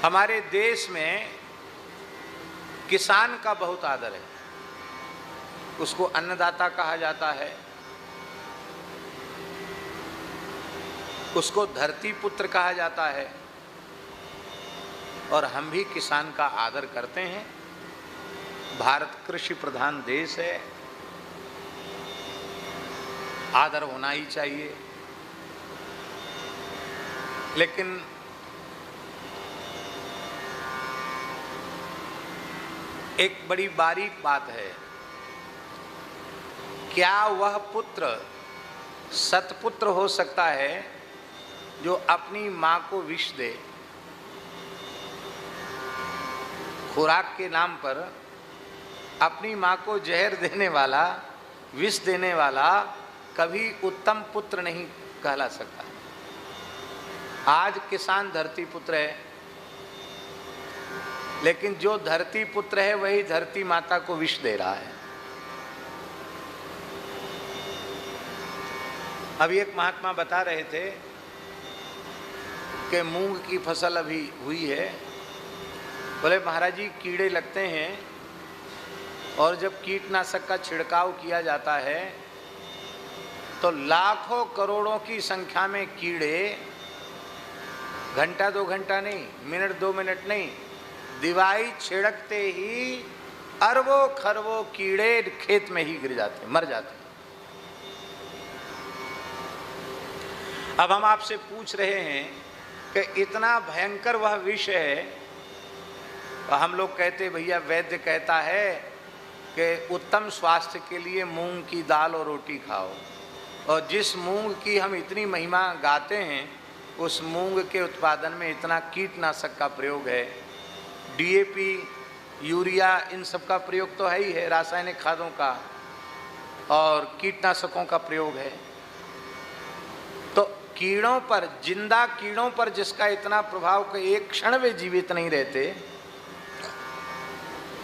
हमारे देश में किसान का बहुत आदर है। उसको अन्नदाता कहा जाता है, उसको धरती पुत्र कहा जाता है, और हम भी किसान का आदर करते हैं। भारत कृषि प्रधान देश है, आदर होना ही चाहिए। लेकिन एक बड़ी बारीक बात है, क्या वह पुत्र सतपुत्र हो सकता है जो अपनी मां को विष दे? खुराक के नाम पर अपनी मां को जहर देने वाला, विष देने वाला कभी उत्तम पुत्र नहीं कहला सकता। आज किसान धरती पुत्र है, लेकिन जो धरती पुत्र है वही धरती माता को विष दे रहा है। अभी एक महात्मा बता रहे थे कि मूंग की फसल अभी हुई है। बोले महाराज जी, कीड़े लगते हैं और जब कीटनाशक का छिड़काव किया जाता है तो लाखों करोड़ों की संख्या में कीड़े, घंटा 2 घंटा नहीं, मिनट 2 मिनट नहीं, दिवाई छिड़कते ही अरबों खरबों कीड़े खेत में ही गिर जाते, मर जाते। अब हम आपसे पूछ रहे हैं कि इतना भयंकर वह विष है, तो हम लोग कहते भैया वैद्य कहता है कि उत्तम स्वास्थ्य के लिए मूंग की दाल और रोटी खाओ, और जिस मूंग की हम इतनी महिमा गाते हैं उस मूंग के उत्पादन में इतना कीटनाशक का प्रयोग है, डीएपी, यूरिया, इन सब का प्रयोग तो है ही है, रासायनिक खादों का और कीटनाशकों का प्रयोग है। तो कीड़ों पर, जिंदा कीड़ों पर जिसका इतना प्रभाव कि एक क्षण वे जीवित नहीं रहते,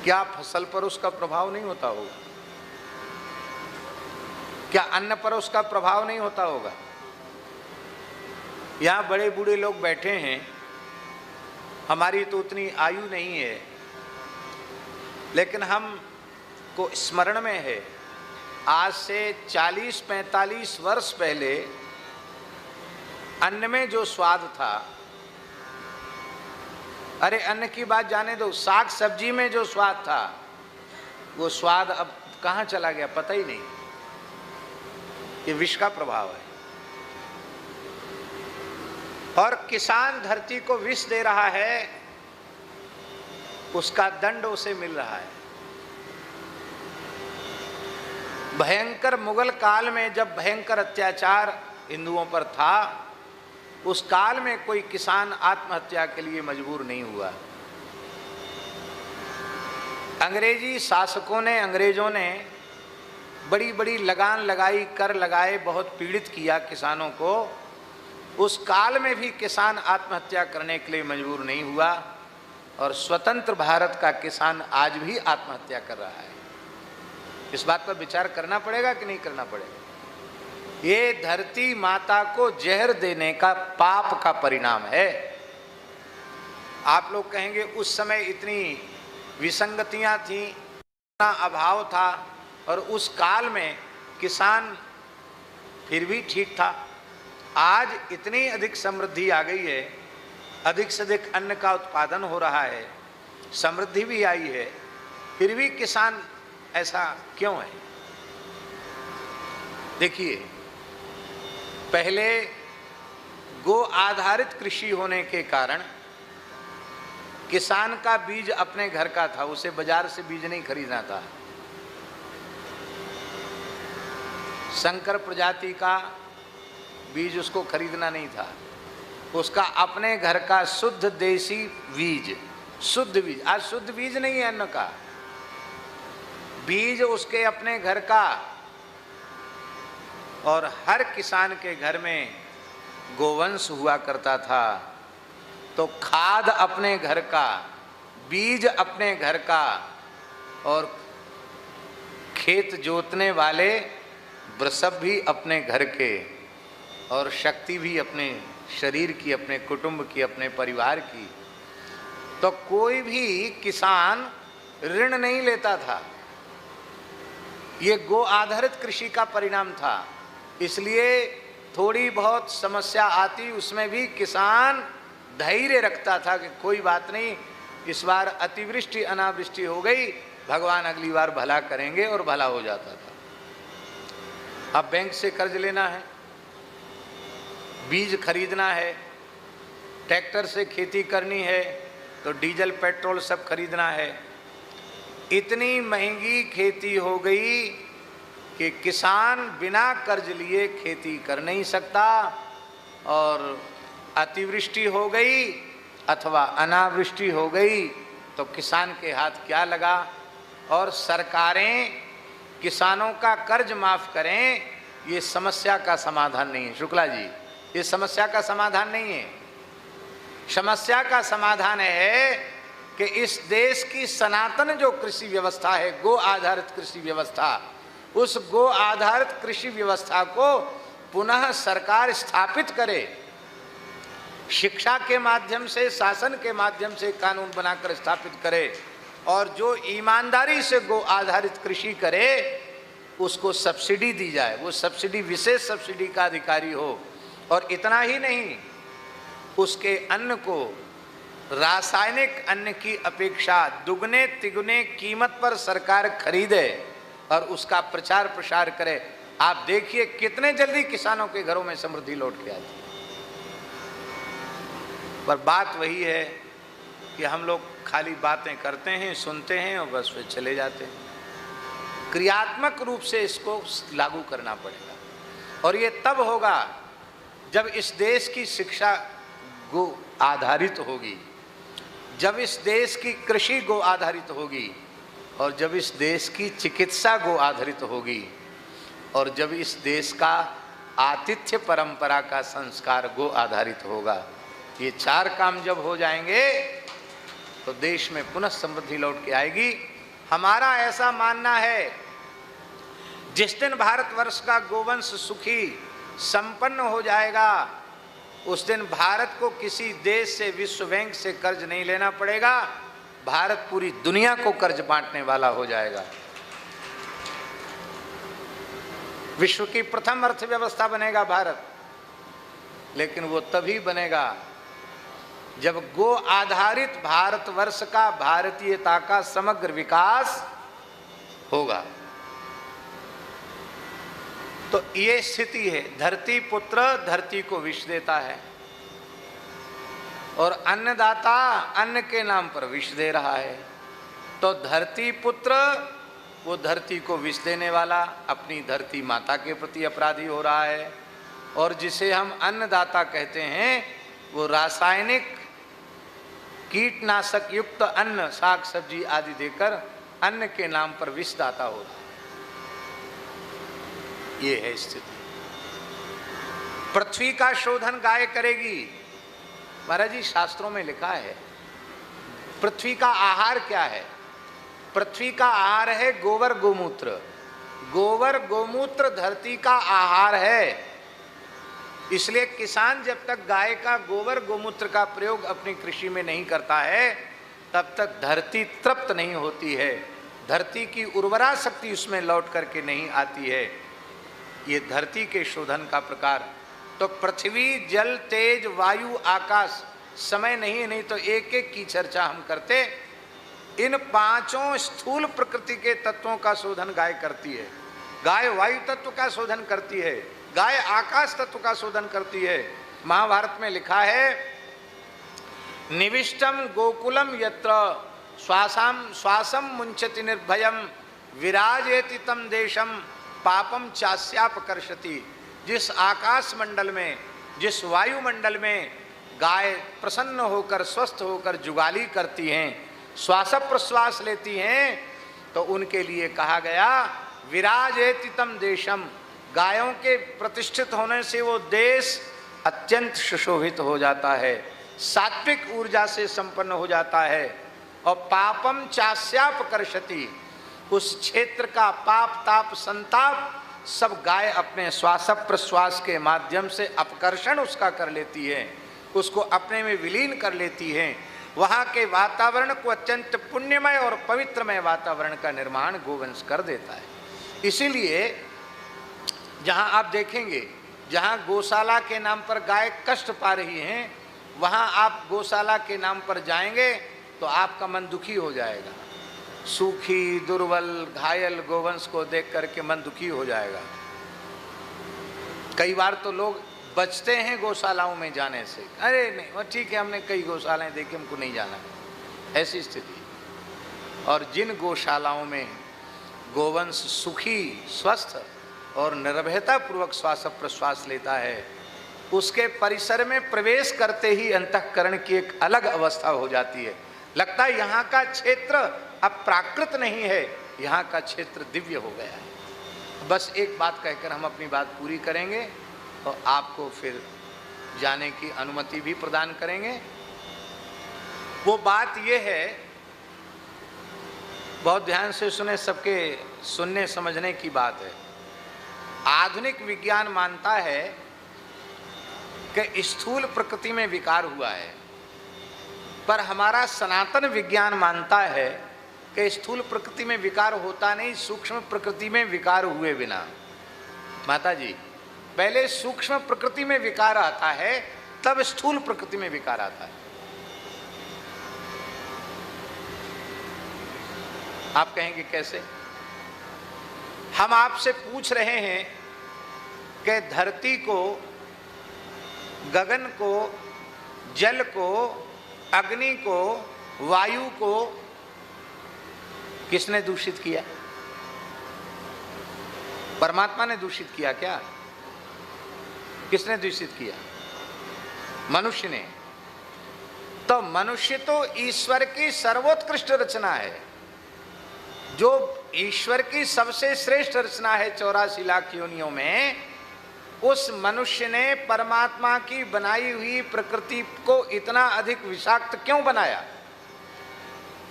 क्या फसल पर उसका प्रभाव नहीं होता होगा? क्या अन्न पर उसका प्रभाव नहीं होता होगा? यहाँ बड़े बूढ़े लोग बैठे हैं, हमारी तो उतनी आयु नहीं है, लेकिन हम को स्मरण में है आज से 40-45 वर्ष पहले अन्न में जो स्वाद था, अरे अन्न की बात जाने दो, साग सब्जी में जो स्वाद था वो स्वाद अब कहाँ चला गया पता ही नहीं। ये विष का प्रभाव है। और किसान धरती को विष दे रहा है, उसका दंड उसे मिल रहा है। भयंकर मुगल काल में जब भयंकर अत्याचार हिंदुओं पर था, उस काल में कोई किसान आत्महत्या के लिए मजबूर नहीं हुआ। अंग्रेजी शासकों ने, अंग्रेजों ने बड़ी बड़ी लगान लगाई, कर लगाए, बहुत पीड़ित किया किसानों को। उस काल में भी किसान आत्महत्या करने के लिए मजबूर नहीं हुआ, और स्वतंत्र भारत का किसान आज भी आत्महत्या कर रहा है। इस बात पर विचार करना पड़ेगा कि नहीं करना पड़ेगा? ये धरती माता को जहर देने का पाप का परिणाम है। आप लोग कहेंगे उस समय इतनी विसंगतियां थी, इतना अभाव था, और उस काल में किसान फिर भी ठीक था। आज इतनी अधिक समृद्धि आ गई है, अधिक से अधिक अन्न का उत्पादन हो रहा है, समृद्धि भी आई है, फिर भी किसान ऐसा क्यों है? देखिए, पहले गो आधारित कृषि होने के कारण किसान का बीज अपने घर का था, उसे बाजार से बीज नहीं खरीदना था। संकर प्रजाति का बीज उसको खरीदना नहीं था, उसका अपने घर का शुद्ध देसी बीज, शुद्ध बीज। आज शुद्ध बीज नहीं है अन्न का, बीज उसके अपने घर का। और हर किसान के घर में गोवंश हुआ करता था, तो खाद अपने घर का, बीज अपने घर का, और खेत जोतने वाले वृषभ भी अपने घर के, और शक्ति भी अपने शरीर की, अपने कुटुंब की, अपने परिवार की। तो कोई भी किसान ऋण नहीं लेता था। ये गो आधारित कृषि का परिणाम था। इसलिए थोड़ी बहुत समस्या आती, उसमें भी किसान धैर्य रखता था कि कोई बात नहीं, इस बार अतिवृष्टि अनावृष्टि हो गई, भगवान अगली बार भला करेंगे, और भला हो जाता था। अब बैंक से कर्ज लेना है, बीज खरीदना है, ट्रैक्टर से खेती करनी है, तो डीजल पेट्रोल सब खरीदना है। इतनी महंगी खेती हो गई कि किसान बिना कर्ज लिए खेती कर नहीं सकता, और अतिवृष्टि हो गई अथवा अनावृष्टि हो गई तो किसान के हाथ क्या लगा। और सरकारें किसानों का कर्ज माफ करें, ये समस्या का समाधान नहीं है। शुक्ला जी, ये समस्या का समाधान नहीं है। समस्या का समाधान है कि इस देश की सनातन जो कृषि व्यवस्था है, गो आधारित कृषि व्यवस्था, उस गो आधारित कृषि व्यवस्था को पुनः सरकार स्थापित करे। शिक्षा के माध्यम से, शासन के माध्यम से कानून बनाकर स्थापित करे, और जो ईमानदारी से गो आधारित कृषि करे उसको सब्सिडी दी जाए, वो सब्सिडी विशेष सब्सिडी का अधिकारी हो। और इतना ही नहीं, उसके अन्न को रासायनिक अन्न की अपेक्षा दुगने तिगुने कीमत पर सरकार खरीदे और उसका प्रचार प्रसार करे। आप देखिए कितने जल्दी किसानों के घरों में समृद्धि लौट के आती है। पर बात वही है कि हम लोग खाली बातें करते हैं, सुनते हैं और बस फिर चले जाते हैं। क्रियात्मक रूप से इसको लागू करना पड़ेगा, और ये तब होगा जब इस देश की शिक्षा गो आधारित होगी, जब इस देश की कृषि गो आधारित होगी, और जब इस देश की चिकित्सा गो आधारित होगी, और जब इस देश का आतिथ्य परंपरा का संस्कार गो आधारित होगा। ये चार काम जब हो जाएंगे तो देश में पुनः समृद्धि लौट के आएगी। हमारा ऐसा मानना है, जिस दिन भारतवर्ष का गोवंश सुखी संपन्न हो जाएगा, उस दिन भारत को किसी देश से, विश्व बैंक से कर्ज नहीं लेना पड़ेगा। भारत पूरी दुनिया को कर्ज बांटने वाला हो जाएगा। विश्व की प्रथम अर्थव्यवस्था बनेगा भारत, लेकिन वो तभी बनेगा जब गो आधारित भारतवर्ष का, भारतीयता का समग्र विकास होगा। तो ये स्थिति है। धरती पुत्र धरती को विष देता है, और अन्नदाता अन्न के नाम पर विष दे रहा है। तो धरती पुत्र, वो धरती को विष देने वाला, अपनी धरती माता के प्रति अपराधी हो रहा है, और जिसे हम अन्नदाता कहते हैं वो रासायनिक कीटनाशक युक्त अन्न, साग सब्जी आदि देकर अन्न के नाम पर विषदाता हो रहा है। ये है स्थिति। पृथ्वी का शोधन गाय करेगी। महाराज जी, शास्त्रों में लिखा है पृथ्वी का आहार क्या है। पृथ्वी का आहार है गोबर गोमूत्र। गोबर गोमूत्र धरती का आहार है। इसलिए किसान जब तक गाय का गोबर गोमूत्र का प्रयोग अपनी कृषि में नहीं करता है, तब तक धरती तृप्त नहीं होती है, धरती की उर्वरा शक्ति उसमें लौट करके नहीं आती है। ये धरती के शोधन का प्रकार। तो पृथ्वी, जल, तेज, वायु, आकाश, समय नहीं तो एक एक की चर्चा हम करते। इन पांचों स्थूल प्रकृति के तत्वों का शोधन गाय करती है। गाय वायु तत्व का शोधन करती है, गाय आकाश तत्व का शोधन करती है। महाभारत में लिखा है, निविष्टम गोकुलम यत्र श्वासम मुंचति निर्भयम विराजेति तम देशम पापम चास्यापकर्षति। जिस आकाश मंडल में, जिस वायुमंडल में गाय प्रसन्न होकर, स्वस्थ होकर जुगाली करती हैं, श्वास प्रश्वास लेती हैं, तो उनके लिए कहा गया विराजेति तम देशम। गायों के प्रतिष्ठित होने से वो देश अत्यंत सुशोभित हो जाता है, सात्विक ऊर्जा से संपन्न हो जाता है। और पापम चास्यापकर्षति, उस क्षेत्र का पाप ताप संताप सब गाय अपने श्वास प्रश्वास के माध्यम से अपकर्षण उसका कर लेती है, उसको अपने में विलीन कर लेती है। वहाँ के वातावरण को अत्यंत पुण्यमय और पवित्रमय वातावरण का निर्माण गोवंश कर देता है। इसीलिए जहाँ आप देखेंगे, जहाँ गौशाला के नाम पर गाय कष्ट पा रही हैं, वहाँ आप गौशाला के नाम पर जाएंगे तो आपका मन दुखी हो जाएगा। सूखी, दुर्बल, घायल गोवंश को देख करके मन दुखी हो जाएगा। कई बार तो लोग बचते हैं गौशालाओं में जाने से, अरे नहीं वो ठीक है, हमने कई गौशालाएं देखी, हमको नहीं जाना, ऐसी स्थिति। और जिन गौशालाओं में गोवंश सुखी, स्वस्थ और निर्भयता पूर्वक श्वास प्रश्वास लेता है, उसके परिसर में प्रवेश करते ही अंतःकरण की एक अलग अवस्था हो जाती है। लगता है यहाँ का क्षेत्र अब प्राकृत नहीं है, यहाँ का क्षेत्र दिव्य हो गया है। बस एक बात कहकर हम अपनी बात पूरी करेंगे और आपको फिर जाने की अनुमति भी प्रदान करेंगे। वो बात ये है, बहुत ध्यान से सुने, सबके सुनने समझने की बात है। आधुनिक विज्ञान मानता है कि स्थूल प्रकृति में विकार हुआ है, पर हमारा सनातन विज्ञान मानता है कि स्थूल प्रकृति में विकार होता नहीं, सूक्ष्म प्रकृति में विकार हुए बिना। माता जी, पहले सूक्ष्म प्रकृति में विकार आता है, तब स्थूल प्रकृति में विकार आता है। आप कहेंगे कैसे? हम आपसे पूछ रहे हैं कि धरती को, गगन को, जल को, अग्नि को, वायु को किसने दूषित किया? परमात्मा ने दूषित किया क्या? किसने दूषित किया? मनुष्य ने। तो मनुष्य तो ईश्वर की सर्वोत्कृष्ट रचना है, जो ईश्वर की सबसे श्रेष्ठ रचना है 84 लाख योनियों में। उस मनुष्य ने परमात्मा की बनाई हुई प्रकृति को इतना अधिक विषाक्त क्यों बनाया?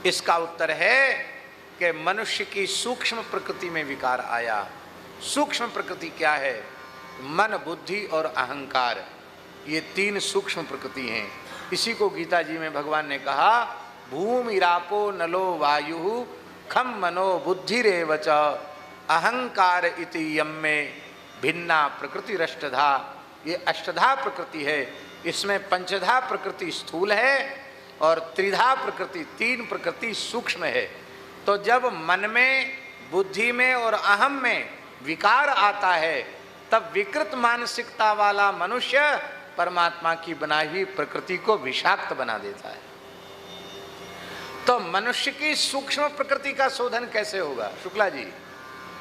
इसका उत्तर है कि मनुष्य की सूक्ष्म प्रकृति में विकार आया। सूक्ष्म प्रकृति क्या है? मन, बुद्धि और अहंकार, ये तीन सूक्ष्म प्रकृति हैं। इसी को गीता जी में भगवान ने कहा, भूमि रापो नलो वायु खम मनो बुद्धिरेव च अहंकार इति यम में भिन्ना प्रकृति अष्टधा। ये अष्टधा प्रकृति है, इसमें पंचधा प्रकृति स्थूल है और त्रिधा प्रकृति, तीन प्रकृति सूक्ष्म है। तो जब मन में, बुद्धि में और अहम में विकार आता है, तब विकृत मानसिकता वाला मनुष्य परमात्मा की बनाई हुई प्रकृति को विषाक्त बना देता है। तो मनुष्य की सूक्ष्म प्रकृति का शोधन कैसे होगा शुक्ला जी?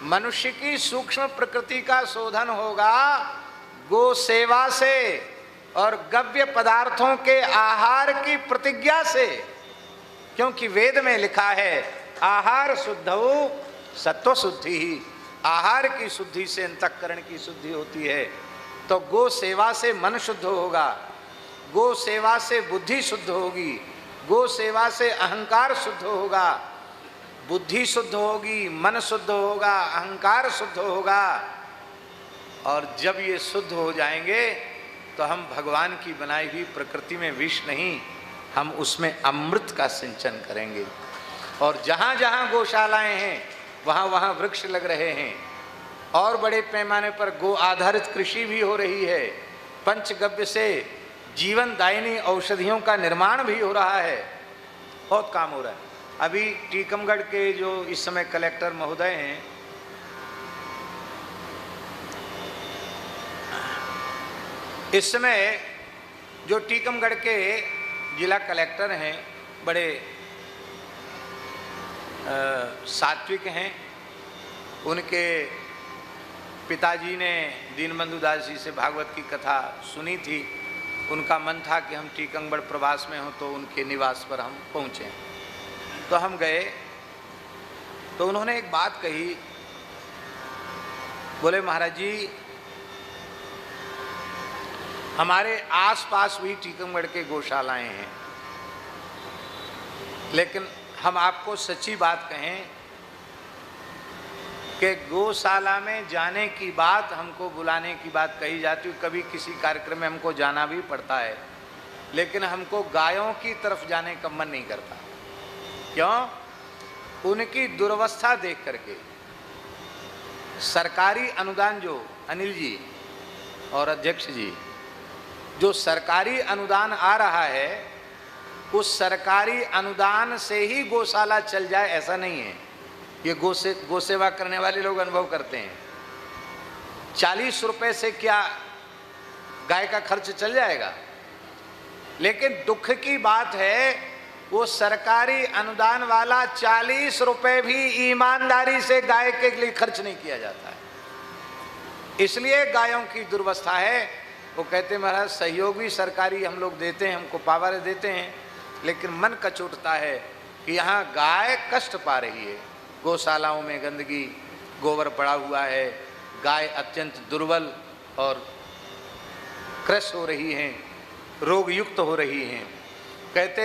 मनुष्य की सूक्ष्म प्रकृति का शोधन होगा गो सेवा से और गव्य पदार्थों के आहार की प्रतिज्ञा से। क्योंकि वेद में लिखा है, आहार शुद्धौ सत्व शुद्धि ही। आहार की शुद्धि से अंतःकरण की शुद्धि होती है। तो गो सेवा से मन शुद्ध होगा, गो सेवा से बुद्धि शुद्ध होगी, गो सेवा से अहंकार शुद्ध होगा, बुद्धि शुद्ध होगी, मन शुद्ध होगा, अहंकार शुद्ध होगा। और जब ये शुद्ध हो जाएंगे तो हम भगवान की बनाई हुई प्रकृति में विष नहीं, हम उसमें अमृत का सिंचन करेंगे। और जहाँ जहाँ गौशालाएं हैं वहाँ वहाँ वृक्ष लग रहे हैं और बड़े पैमाने पर गो आधारित कृषि भी हो रही है। पंचगव्य से जीवन दायिनी औषधियों का निर्माण भी हो रहा है, बहुत काम हो रहा है। अभी टीकमगढ़ के जो इस समय कलेक्टर महोदय हैं, इस समय जो टीकमगढ़ के जिला कलेक्टर हैं, बड़े सात्विक हैं। उनके पिताजी ने दीनबंधु दास जी से भागवत की कथा सुनी थी। उनका मन था कि हम टीकमगढ़ प्रवास में हों तो उनके निवास पर हम पहुँचें। तो हम गए तो उन्होंने एक बात कही, बोले महाराज जी, हमारे आसपास भी टीकमगढ़ के गौशालाएं हैं, लेकिन हम आपको सच्ची बात कहें कि गौशाला में जाने की बात, हमको बुलाने की बात कही जाती है, कभी किसी कार्यक्रम में हमको जाना भी पड़ता है, लेकिन हमको गायों की तरफ जाने का मन नहीं करता। क्यों? उनकी दुर्वस्था देख करके। सरकारी अनुदान जो अनिल जी और अध्यक्ष जी, जो सरकारी अनुदान आ रहा है, उस सरकारी अनुदान से ही गौशाला चल जाए ऐसा नहीं है। ये गौ सेवा करने वाले लोग अनुभव करते हैं। 40 रुपए से क्या गाय का खर्च चल जाएगा? लेकिन दुख की बात है, वो सरकारी अनुदान वाला 40 रुपए भी ईमानदारी से गाय के लिए खर्च नहीं किया जाता है। इसलिए गायों की दुर्वस्था है। वो कहते महाराज सहयोग भी सरकारी हम लोग देते हैं, हमको पावर देते हैं, लेकिन मन कचोटता है कि यहाँ गाय कष्ट पा रही है। गौशालाओं में गंदगी, गोबर पड़ा हुआ है, गाय अत्यंत दुर्बल और क्रश हो रही हैं, रोग युक्त हो रही हैं। कहते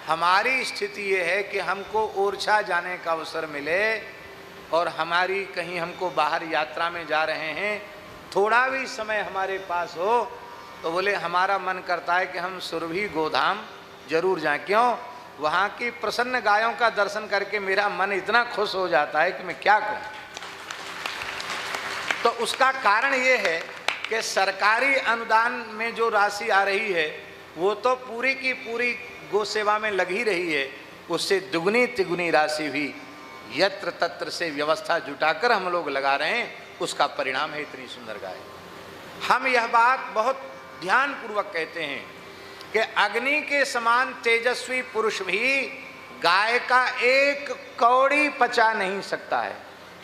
हमारी स्थिति ये है कि हमको ओरछा जाने का अवसर मिले और हमारी कहीं हमको बाहर यात्रा में जा रहे हैं, थोड़ा भी समय हमारे पास हो तो बोले हमारा मन करता है कि हम सुरभि गोधाम जरूर जाएं। क्यों? वहाँ की प्रसन्न गायों का दर्शन करके मेरा मन इतना खुश हो जाता है कि मैं क्या कहूँ। तो उसका कारण ये है कि सरकारी अनुदान में जो राशि आ रही है वो तो पूरी की पूरी गौ सेवा में लग ही रही है, उससे दुगनी तिगुनी राशि भी यत्र तत्र से व्यवस्था जुटाकर हम लोग लगा रहे हैं। उसका परिणाम है इतनी सुंदर गाय। हम यह बात बहुत ध्यानपूर्वक कहते हैं कि अग्नि के समान तेजस्वी पुरुष भी गाय का एक कौड़ी पचा नहीं सकता है।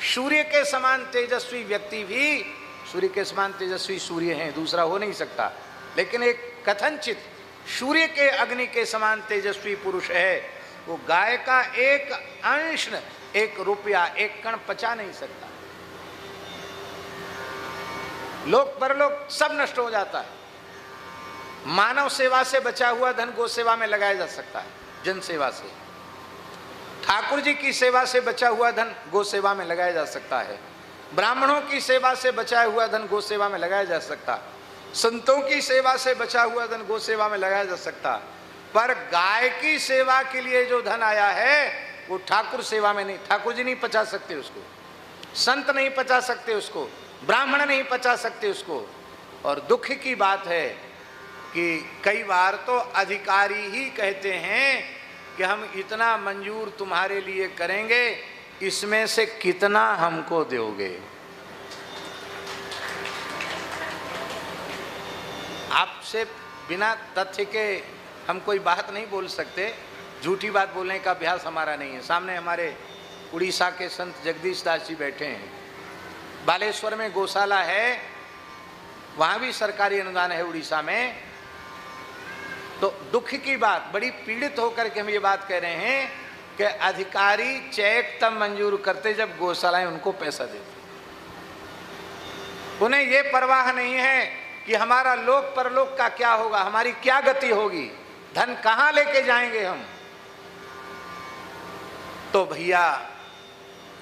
सूर्य के समान तेजस्वी व्यक्ति भी, सूर्य के समान तेजस्वी सूर्य हैं, दूसरा हो नहीं सकता, लेकिन एक कथनचित सूर्य के अग्नि के समान तेजस्वी पुरुष है, वो गाय का एक अंश, एक रुपया, एक कण पचा नहीं सकता। लोक परलोक सब नष्ट हो जाता है। मानव सेवा से बचा हुआ धन गौ सेवा में लगाया जा सकता है, जन सेवा से। ठाकुर जी की सेवा से बचा हुआ धन गौ सेवा में लगाया जा सकता है। ब्राह्मणों की सेवा से बचा हुआ धन गौ सेवा में लगाया जा सकता। संतों की सेवा से बचा हुआ धन गौ सेवा में लगाया जा सकता। पर गाय की सेवा के लिए जो धन आया है वो ठाकुर सेवा में नहीं। ठाकुर जी नहीं पचा सकते उसको, संत नहीं पचा सकते उसको, ब्राह्मण नहीं पचा सकते उसको। और दुख की बात है कि कई बार तो अधिकारी ही कहते हैं कि हम इतना मंजूर तुम्हारे लिए करेंगे, इसमें से कितना हमको दोगे। आपसे बिना तथ्य के हम कोई बात नहीं बोल सकते, झूठी बात बोलने का अभ्यास हमारा नहीं है। सामने हमारे उड़ीसा के संत जगदीश दास जी बैठे हैं। बालेश्वर में गौशाला है, वहाँ भी सरकारी अनुदान है उड़ीसा में। तो दुख की बात, बड़ी पीड़ित होकर के हम ये बात कह रहे हैं कि अधिकारी चेक तब मंजूर करते जब गौशालाएं उनको पैसा देती। उन्हें ये परवाह नहीं है कि हमारा लोक परलोक का क्या होगा, हमारी क्या गति होगी, धन कहाँ लेके जाएंगे हम। तो भैया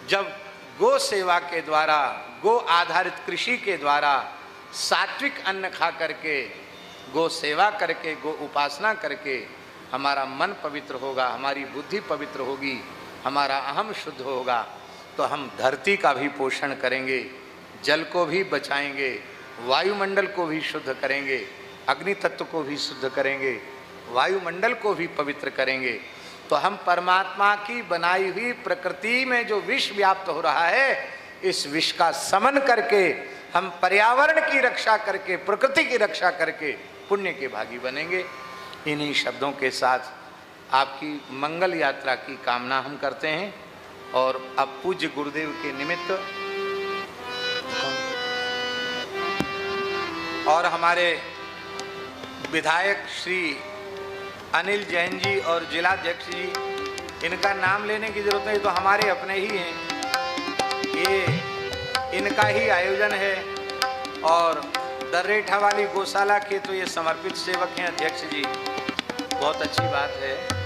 जब गो सेवा के द्वारा, गो आधारित कृषि के द्वारा सात्विक अन्न खा करके, गो सेवा करके, गो उपासना करके हमारा मन पवित्र होगा, हमारी बुद्धि पवित्र होगी, हमारा अहम शुद्ध होगा, तो हम धरती का भी पोषण करेंगे, जल को भी बचाएंगे, वायुमंडल को भी शुद्ध करेंगे, अग्नि तत्व को भी शुद्ध करेंगे, वायुमंडल को भी पवित्र करेंगे। तो हम परमात्मा की बनाई हुई प्रकृति में जो विष व्याप्त हो रहा है, इस विष का समन करके हम पर्यावरण की रक्षा करके, प्रकृति की रक्षा करके पुण्य के भागी बनेंगे। इन्हीं शब्दों के साथ आपकी मंगल यात्रा की कामना हम करते हैं। और अब पूज्य गुरुदेव के निमित्त और हमारे विधायक श्री अनिल जैन जी और जिलाध्यक्ष जी, इनका नाम लेने की जरूरत नहीं, तो हमारे अपने ही हैं, ये इनका ही आयोजन है। और दर्रेठा वाली गौशाला के तो ये समर्पित सेवक हैं अध्यक्ष जी, बहुत अच्छी बात है।